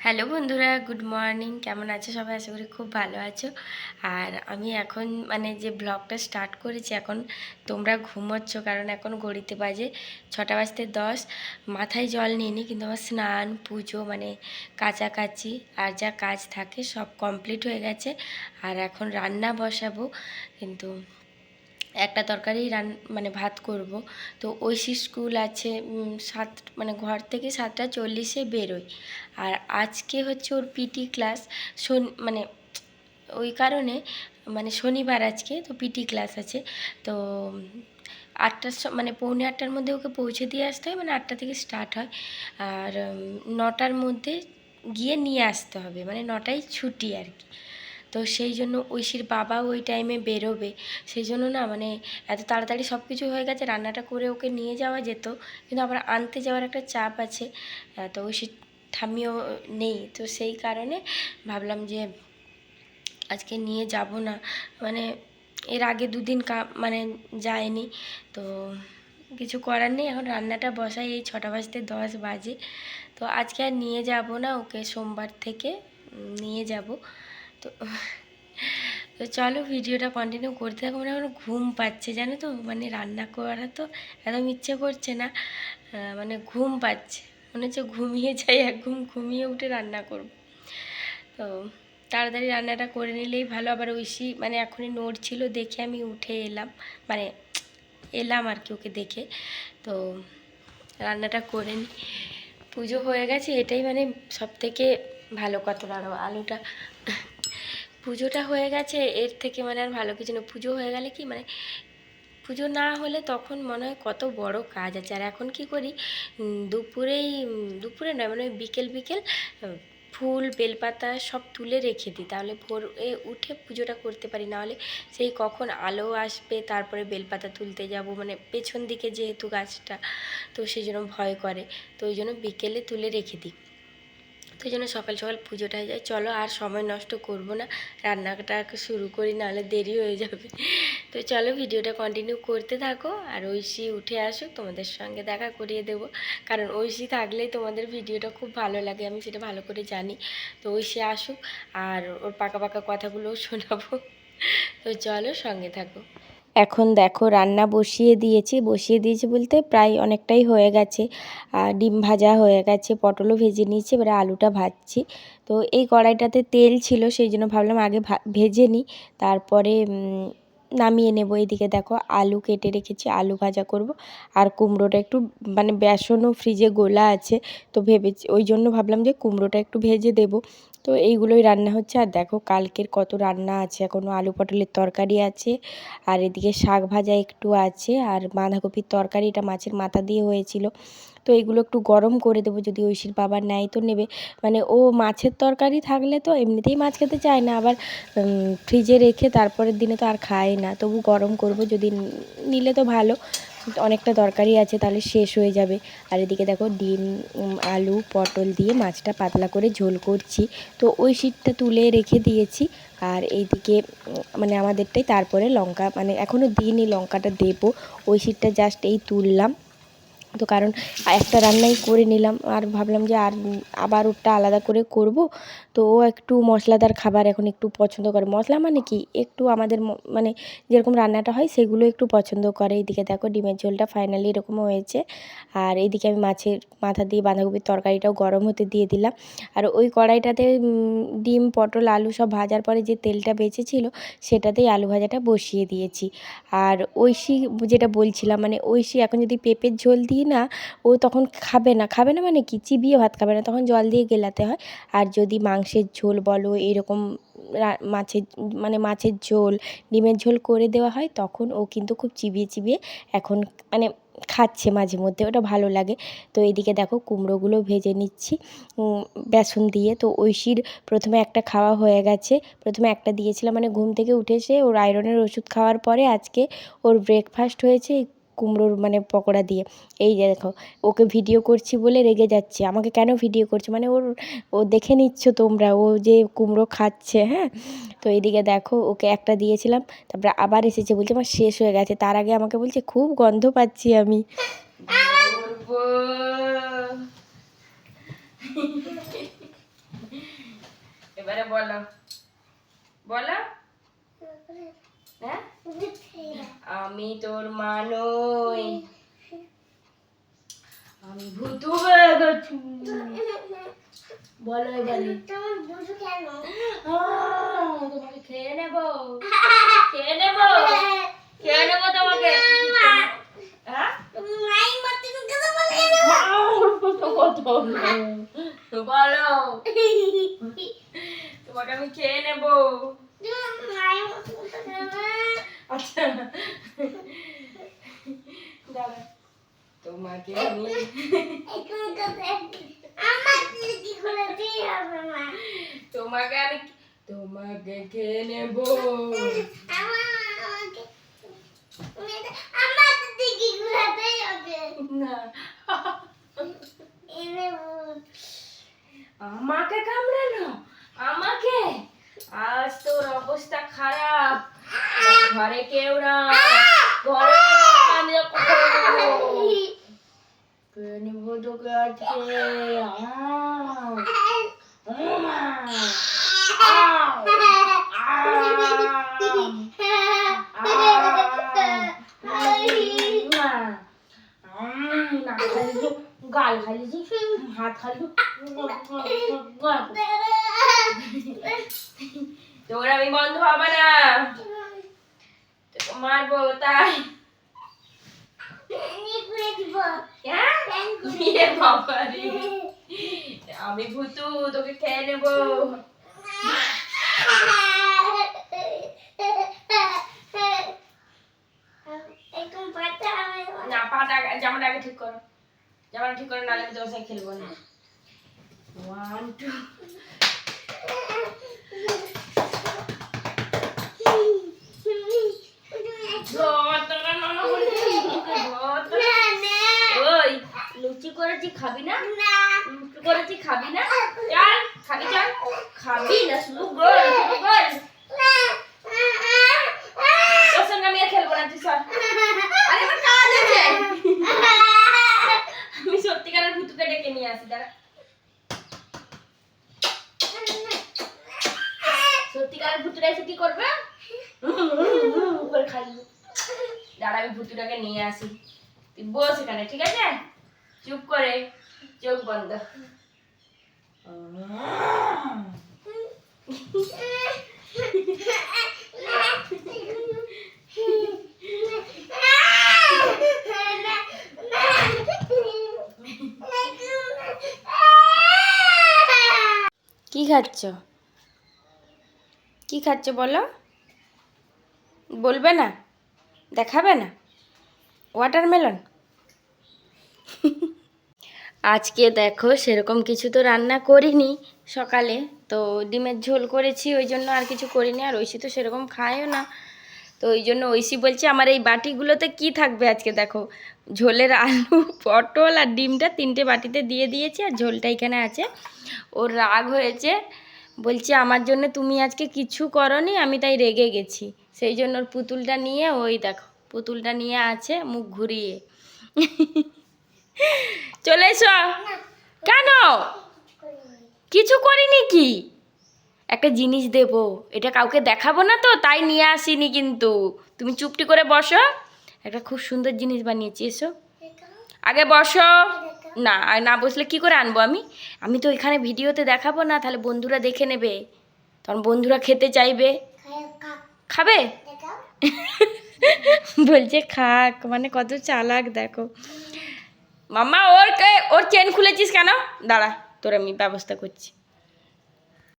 Hello বন্ধুরা, good morning. কেমন আছো সবাই? আশা করি খুব ভালো আছো। আর আমি এখন যে ব্লগটা স্টার্ট করেছি, এখন তোমরা ঘুমোচ্ছ, কারণ এখন ঘড়িতে বাজে 6:10। মাথায় জল নিইনি, কিন্তু আমার স্নান পুজো কাচাকাচি আর যা কাজ থাকে সব কমপ্লিট হয়ে গেছে। আর এখন রান্না বসাবো, কিন্তু একটা তরকারি ভাত করব। তো ঐশী স্কুল আছে 7, ঘর থেকে 7:40 বেরোয়। আর আজকে হচ্ছে ওর পিটি ক্লাস, ওই কারণে শনিবার আজকে, তো পিটি ক্লাস আছে। তো 8টার পৌনে 8টার মধ্যে ওকে পৌঁছে দিয়ে আসতে হয়, 8টা থেকে স্টার্ট হয়। আর 9টার মধ্যে গিয়ে নিয়ে আসতে হবে, 9টায় ছুটি আর কি। তো সেই জন্য ঐশীর বাবা ওই টাইমে বেরোবে, সেই জন্য এত তাড়াতাড়ি সব কিছু হয়ে গেছে, রান্নাটা করে ওকে নিয়ে যাওয়া যেত, কিন্তু আবার আনতে যাওয়ার একটা চাপ আছে। তো ঐশীর ঠাম্মিও নেই, তো সেই কারণে ভাবলাম যে আজকে নিয়ে যাব না। এর আগে দুদিন যায়নি, তো কিছু করার নেই। এখন রান্নাটা বসাই, এই 6:10 বাজে। তো আজকে আর নিয়ে যাব না ওকে, সোমবার থেকে নিয়ে যাব। তো তো চলো ভিডিওটা কন্টিনিউ করতে থাকো। এখন ঘুম পাচ্ছে, জানো তো, রান্না করা তো একদম ইচ্ছে করছে না, ঘুম পাচ্ছে, মনে হচ্ছে ঘুমিয়ে যাই, এক ঘুম ঘুমিয়ে উঠে রান্না করব। তো তাড়াতাড়ি রান্নাটা করে নিলেই ভালো। আবার ঐশী এখনই নড়ছিল দেখে আমি উঠে এলাম, এলাম আর কি ওকে দেখে। তো রান্নাটা করে নিই। পুজো হয়ে গেছে, এটাই সব থেকে ভালো কথা। আরও আলুটা, পুজোটা হয়ে গেছে, এর থেকে আর ভালো কিছু না। পুজো হয়ে গেলে কি পুজো না হলে তখন মনে হয় কত বড় কাজ আছে। আর এখন কি করি, দুপুরে নয়, বিকেল বিকেল ফুল বেলপাতা সব তুলে রেখে দিই, তাহলে ভোরে উঠে পুজোটা করতে পারি। নাহলে সেই কখন আলো আসবে, তারপরে বেলপাতা তুলতে যাব, পেছন দিকে যেহেতু গাছটা, তো সেই জন্য ভয় করে। তো ওই জন্য বিকেলে তুলে রেখে দিই। তো এই জন্য সকাল সকাল পুজোটা হয়ে যায়। চলো আর সময় নষ্ট করব না, রান্নাটা শুরু করি, নাহলে দেরি হয়ে যাবে। তো চলো ভিডিওটা কন্টিনিউ করতে থাকো। আর ঐশী উঠে আসুক, তোমাদের সঙ্গে দেখা করিয়ে দেবো, কারণ ঐশী থাকলেই তোমাদের ভিডিওটা খুব ভালো লাগে, আমি সেটা ভালো করে জানি। তো ঐশী আসুক, আর ওর পাকা পাকা কথাগুলোও শোনাবো। তো চলো সঙ্গে থাকো। এখন দেখো রান্না বসিয়ে দিয়েছি বলতে প্রায় অনেকটাই হয়ে গেছে। ডিম ভাজা হয়ে গেছে, পটলও ভেজে নিয়েছি, এবারে আলুটা ভাজছি। তো এই কড়াইটাতে তেল ছিল, সেই জন্য ভাবলাম আগে ভেজে নিই, তারপরে নামিয়ে নেব। এইদিকে দেখো আলু কেটে রেখেছি, আলু ভাজা করব। আর কুমড়োটা একটু বেসনও ফ্রিজে গোলা আছে, তো ভেবেছি, ওই জন্য ভাবলাম যে কুমড়োটা একটু ভেজে দেব। তো এইগুলোই রান্না হচ্ছে। আর দেখো কালকের কত রান্না আছে, এখনও আলু পটলের তরকারি আছে, আর এদিকে শাক ভাজা একটু আছে, আর বাঁধাকপির তরকারি, এটা মাছের মাথা দিয়ে হয়েছিল। তো এগুলো একটু গরম করে দেবো, যদি ঐশীর বাবা নেয় তো নেবে। ও মাছের তরকারি থাকলে তো এমনিতেই মাছ খেতে চায় না, আবার ফ্রিজে রেখে তারপরের দিনে তো আর খায় না, তবু গরম করব, যদি নিলে তো ভালো। অনেকটা তরকারি আছে, তাহলে শেষ হয়ে যাবে। আর এদিকে দেখো ডিম, আলু পটল দিয়ে মাছটা পাতলা করে ঝোল করছি। তো ওই শীটটা তুলে রেখে দিয়েছি। আর এইদিকে আমাদেরটাই, তারপরে লঙ্কা এখনও দিইনি, লঙ্কাটা দেবো। ওই শীটটা জাস্ট এই তুললাম, তো কারণ একটা রান্নাই করে নিলাম, আর ভাবলাম যে আবার ওটা আলাদা করে করব। তো ও একটু মশলাদার খাবার এখন একটু পছন্দ করে, মশলা কি একটু আমাদের যেরকম রান্নাটা হয় সেগুলো একটু পছন্দ করে। এইদিকে দেখো ডিমের ঝোলটা ফাইনালি এরকম হয়েছে। আর এইদিকে আমি মাছের মাথা দিয়ে বাঁধাকপির তরকারিটাও গরম হতে দিয়ে দিলাম। আর ওই কড়াইটাতে ডিম পটল আলু সব ভাজার পরে যে তেলটা বেঁচেছিল, সেটাতেই আলু ভাজাটা বসিয়ে দিয়েছি। আর ঐশী যেটা বলছিলাম, ঐশী এখন যদি পেঁপের ঝোল দিই না, ও তখন খাবে না কি চিবিয়ে ভাত খাবে না, তখন জল দিয়ে গেলাতে হয়। আর যদি মাংসের ঝোল বলো, এরকম মাছের মাছের ঝোল ডিমের ঝোল করে দেওয়া হয়, তখন ও কিন্তু খুব চিবিয়ে চিবিয়ে এখন খাচ্ছে মাঝে মধ্যে, ওটা ভালো লাগে। তো এইদিকে দেখো কুমড়োগুলো ভেজে নিচ্ছি বেসন দিয়ে। তো ঐশীর প্রথমে একটা খাওয়া হয়ে গেছে, প্রথমে একটা দিয়েছিলাম, ঘুম থেকে উঠে এসে ওর আয়রনের ওষুধ খাওয়ার পরে আজকে ওর ব্রেকফাস্ট হয়েছে কুমড়োর পকোড়া দিয়ে। এই যে দেখো, ওকে ভিডিও করছি বলে রেগে যাচ্ছে, আমাকে কেন ভিডিও করছে, ও দেখে নিচ্ছ তোমরা, ও যে কুমড়ো খাচ্ছে। হ্যাঁ, তো এইদিকে দেখো ওকে একটা দিয়েছিলাম, তারপরে আবার এসেছে, বলছে আমার শেষ হয়ে গেছে, তার আগে আমাকে বলছে খুব গন্ধ পাচ্ছি আমি। এবারে বলো বলো। হ্যাঁ আমি তোর মা নই, আমি ভূতু হয়ে গেছি। বলো এবারে। তোমাকে খেয়ে নেবো, খেয়ে নেবো, খেয়ে নেবো তোমাকে। হ্যাঁ বলো তোমাকে আমি খেয়ে নেবো। আচ্ছা দাঁড়া, তোমাকে আমি তোমাকে আমি তোমাকে খেয়ে নেবো। না আমাকে কামড়ানো, আমাকে? আজ তোর অবস্থা খারাপ, ঘরে কেউ না, ঘরে আমি নেবো তোকে আজকে। গাল খালি হাত খালি তোর আমি বন্ধ হবে না, তোকে মারবো তাই। আমি ভূতু, তোকে খেয়ে নেবো। না পাটা জামাটা আগে ঠিক করো, জামাটা ঠিক করো, নাহলে আমি তোর সাথে খেলবো না। 1 2 ওই লুচি করেছি খাবি না? লুচি করেছি খাবি না? চল খাবি, চল খাবি না, শুরু কর, শুরু কর। তোর সঙ্গে আমি আর খেলবো না, তুই সর। আরে আমার কাজ আছে, আমি সত্যিকারের ভূতুকে ডেকে নিয়ে আসি। দাঁড়া, সত্যিকারের ভূতুরা এসে কি করবে? খাইবে। দাঁড়া আমি ভূতুটাকে নিয়ে আসি, তুই বস এখানে, ঠিক আছে? চুপ করে চোখ বন্ধ। কি খাচ্ছ? কি খাচ্ছ বলো? বলবে না? দেখাবে না? ওয়াটারমেলন? আজকে দেখো সেরকম কিছু তো রান্না করিনি সকালে, তো ডিমের ঝোল করেছি, ওই জন্য আর কিছু করিনি। আর ঐশী তো সেরকম খায়ও না, তো ওই জন্য ঐশী বলছে আমার এই বাটিগুলোতে কি থাকবে আজকে। দেখো ঝোলের আলু, পটল আর ডিমটা 3টে বাটিতে দিয়ে দিয়েছি, আর ঝোলটা এখানে আছে। ওর রাগ হয়েছে, বলছে আমার জন্য তুমি আজকে কিছু করনি, আমি তাই রেগে গেছি। সেই জন্য ওর পুতুলটা নিয়ে, ওই দেখো পুতুলটা নিয়ে আছে মুখ ঘুরিয়ে। চলে এসো। কেন? কিছু করিনি কি? একটা জিনিস দেব, এটা কাউকে দেখাবো না তো, তাই নিয়ে আসিনি। কিন্তু তুমি চুপটি করে বসো, একটা খুব সুন্দর জিনিস বানিয়েছি, এসো আগে বসো। না না বসলে কি করে আনবো আমি? আমি তো এখানে ভিডিওতে দেখাবো না, তাহলে বন্ধুরা দেখে নেবে, তখন বন্ধুরা খেতে চাইবে। খাবে? বলছে খাক, মানে কত চালাক দেখো। মাম্মা ওর চেন খুলেছিস কেন? দাঁড়া তোর আমি ব্যবস্থা করছি।